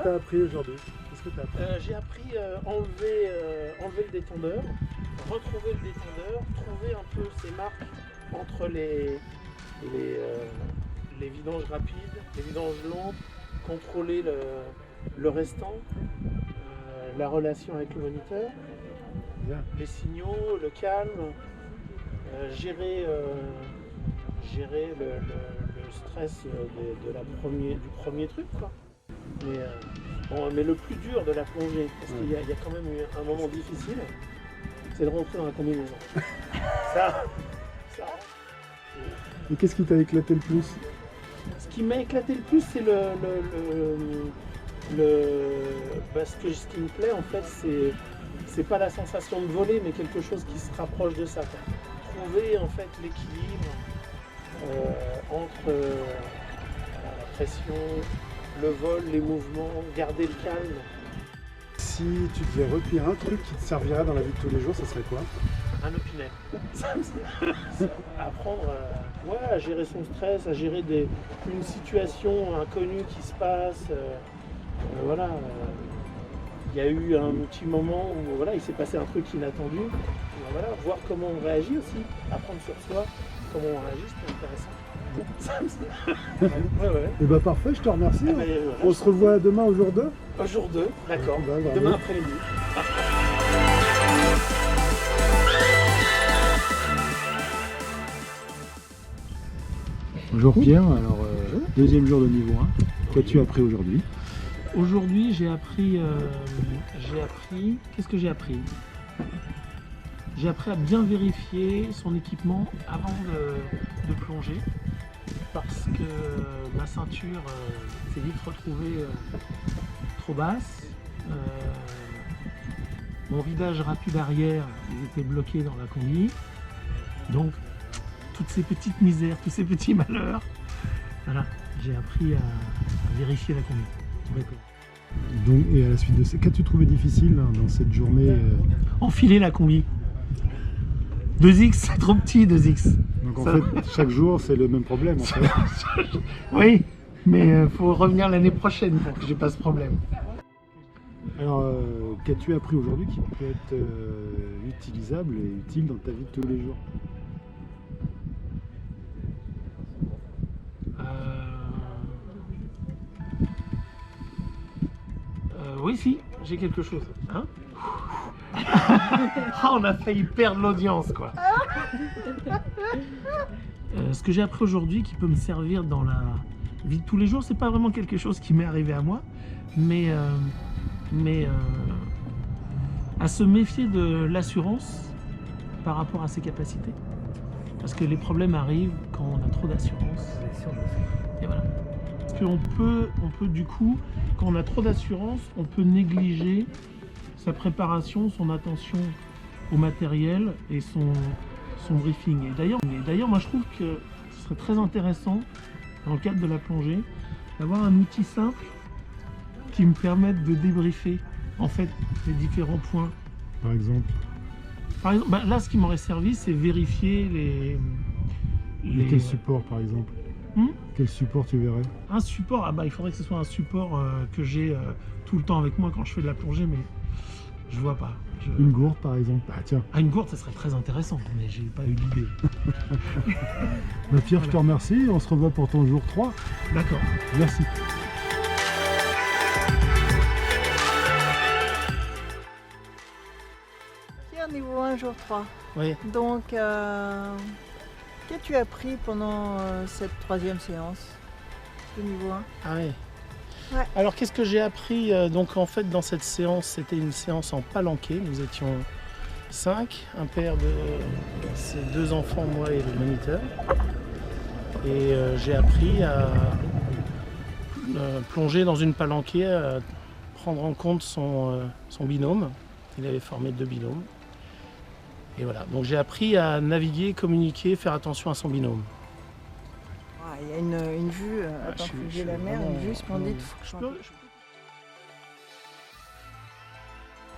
tu as appris aujourd'hui? Qu'est-ce que tu as appris? J'ai appris enlever le détendeur, retrouver le détendeur, trouver un peu ces marques entre les vidanges rapides, les vidanges lentes, contrôler le restant, la relation avec le moniteur, Bien. les signaux, le calme, gérer le stress du premier truc, quoi. Mais le plus dur de la plongée, parce qu'il y a quand même eu un moment difficile, c'est de rentrer dans la combinaison. ça. Et qu'est-ce qui t'a éclaté le plus? Ce qui m'a éclaté le plus, c'est ce qui me plaît en fait, c'est pas la sensation de voler, mais quelque chose qui se rapproche de ça, quoi. Trouver en fait l'équilibre entre la pression, le vol, les mouvements, garder le calme. Si tu devais retenir un truc qui te servirait dans la vie de tous les jours, ça serait quoi? Un opinet. Apprendre à gérer son stress, à gérer une situation inconnue qui se passe. Voilà. Il y a eu un petit moment où voilà, il s'est passé un truc inattendu. Voilà, voir comment on réagit aussi, apprendre sur soi comment on réagit, c'est intéressant. Ouais. Et bah parfait, je te remercie. Voilà, On se revoit demain au jour 2. au jour 2, d'accord. Bah, Demain après-midi. Bonjour Pierre, alors deuxième jour de niveau 1. Qu'as-tu appris aujourd'hui? Aujourd'hui, j'ai appris. Qu'est-ce que j'ai appris? J'ai appris à bien vérifier son équipement avant de plonger, parce que ma ceinture s'est vite retrouvée trop basse. Mon vidage rapide arrière, il était bloqué dans la combi. Donc, toutes ces petites misères, tous ces petits malheurs, voilà, j'ai appris à vérifier la combi. D'accord. Donc, et à la suite de ça, qu'as-tu trouvé difficile dans cette journée Enfiler la combi. 2X, c'est trop petit, 2X. Donc en Ça- fait, chaque jour, c'est le même problème en fait. Oui, mais faut revenir l'année prochaine pour que j'ai pas ce problème. Alors, qu'as-tu appris aujourd'hui qui peut être utilisable et utile dans ta vie de tous les jours? Oui, si, j'ai quelque chose. Hein? On a failli perdre l'audience, quoi. Ce que j'ai appris aujourd'hui qui peut me servir dans la vie de tous les jours, c'est pas vraiment quelque chose qui m'est arrivé à moi, mais à se méfier de l'assurance par rapport à ses capacités. Parce que les problèmes arrivent quand on a trop d'assurance. Et voilà. Parce qu'on peut du coup, quand on a trop d'assurance, on peut négliger sa préparation, son attention au matériel et son briefing. Et d'ailleurs, moi je trouve que ce serait très intéressant, dans le cadre de la plongée, d'avoir un outil simple qui me permette de débriefer en fait les différents points. Par exemple, Là, ce qui m'aurait servi, c'est vérifier quel support par exemple? Quel support tu verrais? Un support, il faudrait que ce soit un support que j'ai tout le temps avec moi quand je fais de la plongée, mais je vois pas. Une gourde par exemple? Ah tiens. Une gourde, ça serait très intéressant, mais j'ai pas eu l'idée. Bah, Pierre, je te remercie. On se revoit pour ton jour 3. D'accord. Merci. Pierre, niveau 1, jour 3. Oui. Donc, qu'as-tu appris pendant cette troisième séance de niveau 1? Ah oui. Ouais. Alors qu'est-ce que j'ai appris donc en fait dans cette séance, c'était une séance en palanquée. Nous étions 5, un père de ses 2 enfants, moi et le moniteur. Et j'ai appris à plonger dans une palanquée, à prendre en compte son binôme. Il avait formé 2 binômes. Et voilà, donc j'ai appris à naviguer, communiquer, faire attention à son binôme. Ah, il y a une vue, attends, je j'ai la mer, vraiment- une vue splendide. vraiment-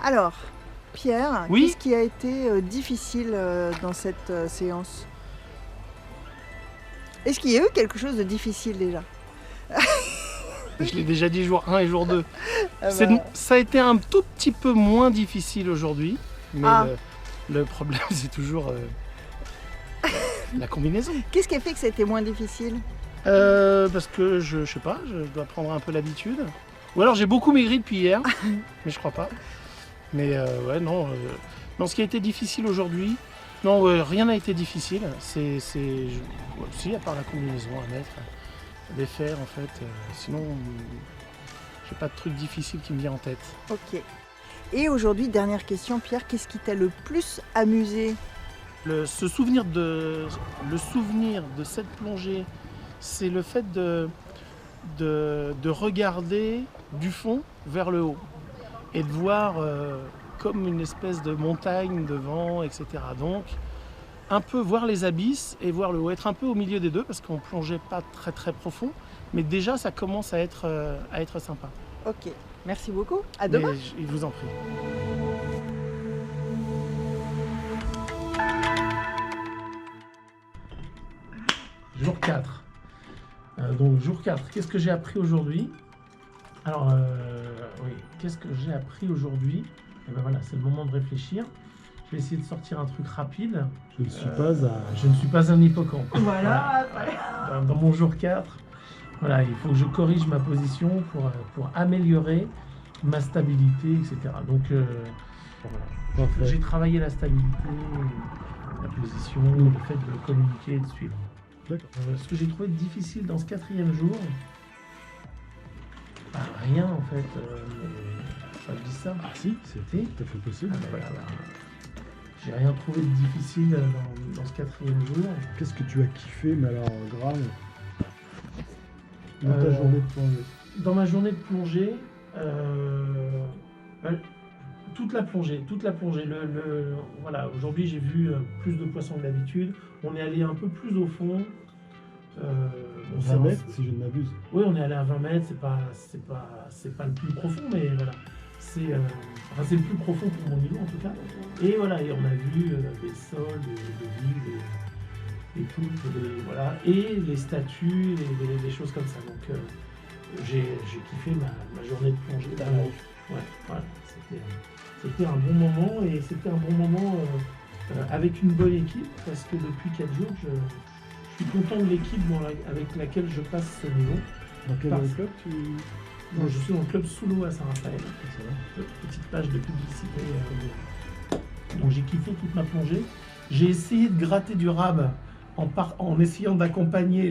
Alors, Pierre, Oui. qu'est-ce qui a été difficile dans cette séance? Est-ce qu'il y a eu quelque chose de difficile déjà? Je l'ai déjà dit jour 1 et jour 2. Ah bah, Ça a été un tout petit peu moins difficile aujourd'hui, mais Ah. le problème c'est toujours la combinaison. Qu'est-ce qui a fait que ça a été moins difficile? Parce que je sais pas, je dois prendre un peu l'habitude. Ou alors j'ai beaucoup maigri depuis hier, mais je crois pas. Mais ouais, non, non, ce qui a été difficile aujourd'hui, non, rien n'a été difficile. Si, à part la combinaison à mettre, à défaire en fait. Sinon, j'ai pas de truc difficile qui me vient en tête. Ok. Et aujourd'hui, dernière question, Pierre, qu'est-ce qui t'a le plus amusé? Le souvenir de cette plongée, c'est le fait de regarder du fond vers le haut et de voir comme une espèce de montagne devant, etc. Donc, un peu voir les abysses et voir le haut, être un peu au milieu des deux parce qu'on plongeait pas très très profond, mais déjà ça commence à être sympa. Ok, merci beaucoup. À demain. Mais je vous en prie. Jour 4. Donc jour 4, qu'est-ce que j'ai appris aujourd'hui? Alors, oui, qu'est-ce que j'ai appris aujourd'hui? Et ben voilà, c'est le moment de réfléchir. Je vais essayer de sortir un truc rapide. Je Je ne suis pas un hippocampe. Voilà. Dans mon jour 4, voilà, il faut que je corrige ma position pour améliorer ma stabilité, etc. Donc, voilà. J'ai travaillé la stabilité, la position, le fait de communiquer et de suivre. D'accord. Ce que j'ai trouvé difficile dans ce 4e jour, bah, rien en fait. Je dis ça. Ah si, c'était tout à fait possible. Ah, bah, voilà, j'ai rien trouvé de difficile dans ce 4e jour. Qu'est-ce que tu as kiffé, mais alors grave, dans ta journée de plongée? Dans ma journée de plongée, toute la plongée. Voilà, aujourd'hui j'ai vu plus de poissons que d'habitude. On est allé un peu plus au fond. 20 mètres, si je ne m'abuse. Oui, on est allé à 20 mètres. C'est pas le plus profond, mais voilà. C'est le plus profond pour mon niveau en tout cas. Et voilà, et on a vu des sols, des villes, des poulpes, voilà, et les statues, des choses comme ça. Donc j'ai kiffé ma journée de plongée. Ouais, voilà, c'était un bon moment et c'était un bon moment avec une bonne équipe parce que depuis 4 jours, je suis content de l'équipe avec laquelle je passe ce niveau. Dans quel club tu... Non, je suis dans le club Soulo à Saint-Raphaël. Petite page de publicité. Donc j'ai kiffé toute ma plongée. J'ai essayé de gratter du rab en essayant d'accompagner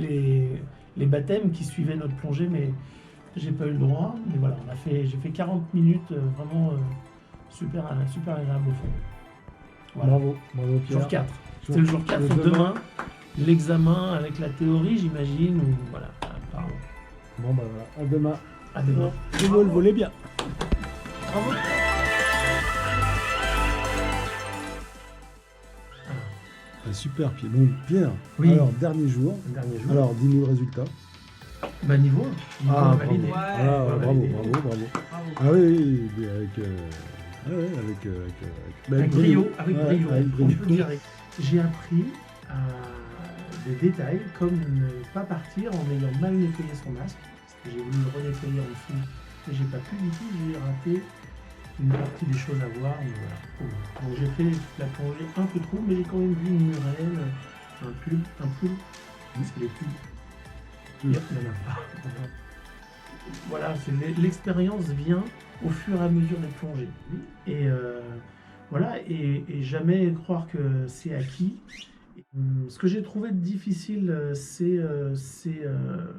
les baptêmes qui suivaient notre plongée, mais j'ai pas eu le droit. Mais voilà, j'ai fait 40 minutes vraiment super agréable au fond. Voilà. Bravo Pierre. Jour 4. C'est le jour 4 demain. L'examen avec la théorie, j'imagine, ou voilà. Pardon. Bon bah voilà, à demain. À demain. Le vol volait bien. Bravo. Super Pierre. Bon Pierre, Oui. alors dernier jour. Dernier jour. Alors dis-nous le résultat. Bah niveau 1. Ah, validé. bravo. Ah, Ouais, bravo, validé. bravo. Ah oui, oui, avec Avec brio. Avec brio. On peut le dire. J'ai appris des détails comme ne pas partir en ayant mal nettoyé son masque. Parce que j'ai voulu le renettoyer en dessous, mais j'ai pas pu du tout. J'ai raté une partie des choses à voir. Mais voilà. Donc j'ai fait la plongée un peu trop, mais j'ai quand même vu une murène, un poulpe. Parce que les pulpes, il n'y en a pas. Voilà, l'expérience vient au fur et à mesure des plongées. Et voilà, et jamais croire que c'est acquis. Ce que j'ai trouvé difficile, c'est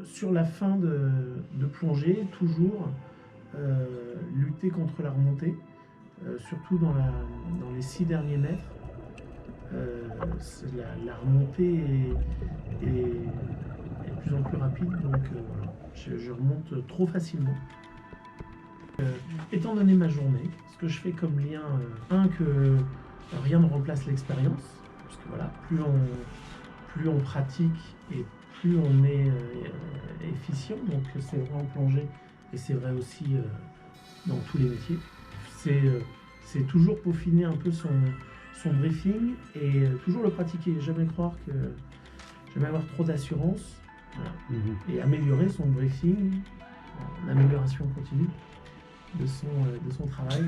sur la fin de plongée, toujours lutter contre la remontée, surtout dans les 6 derniers mètres. La remontée est de plus en plus rapide, donc voilà, je remonte trop facilement. Étant donné ma journée, ce que je fais comme lien, que rien ne remplace l'expérience, parce que voilà, plus on pratique et plus on est efficient, donc c'est vrai en plongée et c'est vrai aussi dans tous les métiers. C'est toujours peaufiner un peu son briefing et toujours le pratiquer, jamais avoir trop d'assurance, voilà. Et améliorer son briefing en amélioration continue de son travail.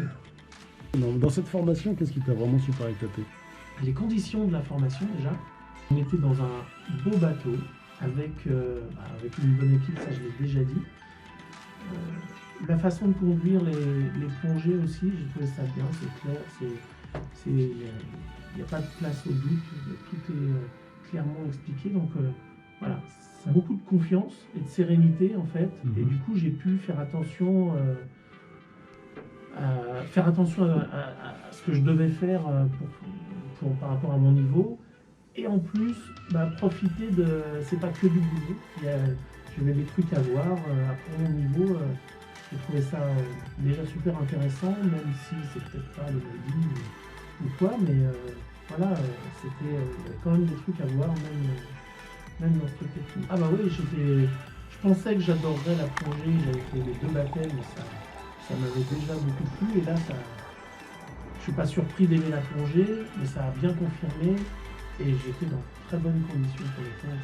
Dans cette formation, qu'est-ce qui t'a vraiment super éclaté? Les conditions de la formation déjà, on était dans un beau bateau avec une bonne équipe, ça je l'ai déjà dit. La façon de conduire les plongées aussi, j'ai trouvé ça bien, c'est clair, il n'y a pas de place au doute, tout est clairement expliqué, donc voilà, ça a beaucoup de confiance et de sérénité en fait, et du coup j'ai pu faire attention à ce que je devais faire par rapport à mon niveau, et en plus profiter de, c'est pas que du boulot, j'avais des trucs à voir après mon niveau. J'ai trouvé ça déjà super intéressant, même si c'est peut-être pas le mode ou quoi, mais voilà, il y avait quand même des trucs à voir, même dans ce truc technique. Ah bah oui, je pensais que j'adorerais la plongée, j'avais fait les 2 baptêmes, ça m'avait déjà beaucoup plu, et là, je suis pas surpris d'aimer la plongée, mais ça a bien confirmé, et j'étais dans de très bonnes conditions pour le faire.